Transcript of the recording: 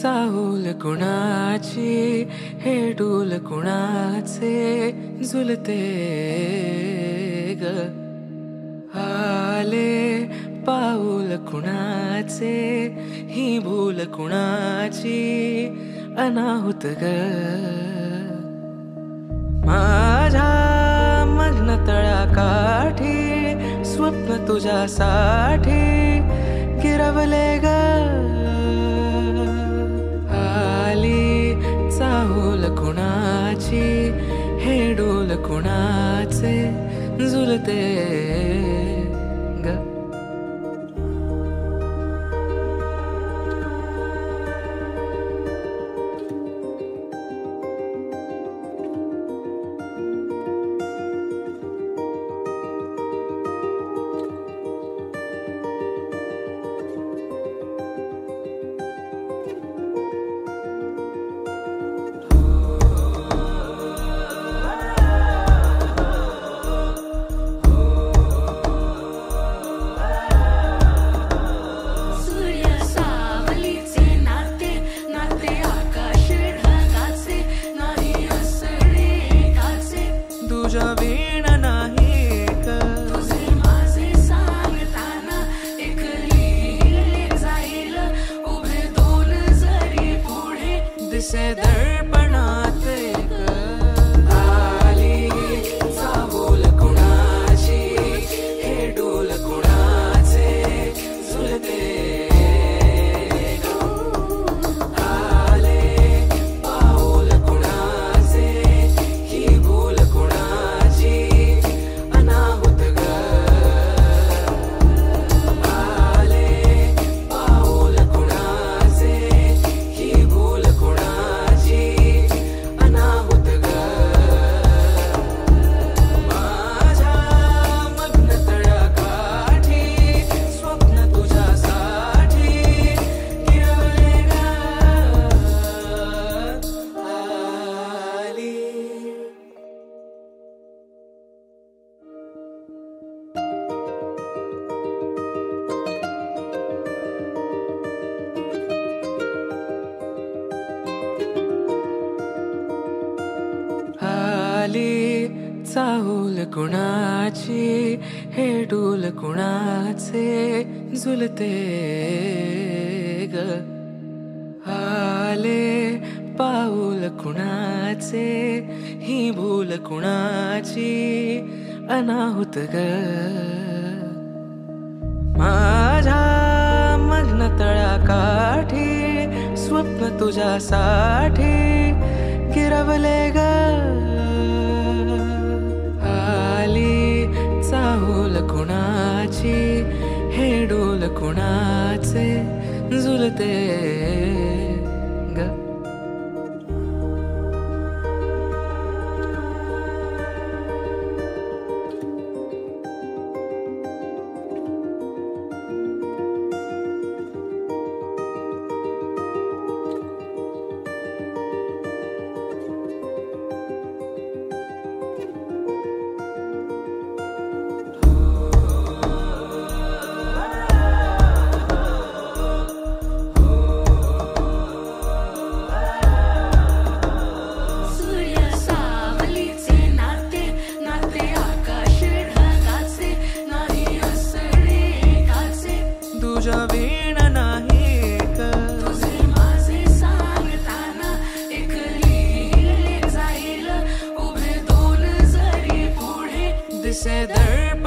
चाहूल कुणाची हे डूल कुणाचे झुलते ग आले पाऊल कुणाचे ही भूल कुणाची अनाहुत ग माझ्या मग्न तळाकाठी स्वप्न तुझ्यासाठी गिरवले ग आली चाहूल कुणाची हे डोल कुणाचे झुलते ग वीण नाही ग तुझे माझे सांगताना एक लिहिले जाईल उभे दोन जरी पुढे दिसे दर्पणात ग आली चाहूल कुणाची हे डोल कुणाचे झुलते आले पाऊल कुणाचे ही भूल कुणाची अनाहुत ग आले पाऊल कुणाचे ही भूल कुणाची अनाहुत ग माझ्या मग्न तळाकाठी स्वप्न तुझ्यासाठी गिरवले ग आली आली चाहूल कुणाची हे डोल कुणाचे झुलते ग आले पाऊल कुणाचे ही भूल कुणाची अनाहुत ग माझ्या मग्न तळाकाठी स्वप्न तुझ्यासाठी गिरवले ग आली चाहूल कुणाची हे डोल कुणाचे झुलते ग सूर्य सावलीचे नाते नाते आकाश ढगाचे नाही असणे काचे तुझ्या वीण नाही ग तुझे माझे सांगताना एक लिहिले जाईल उभे दोन जरी पुढे दिसे दर्पणात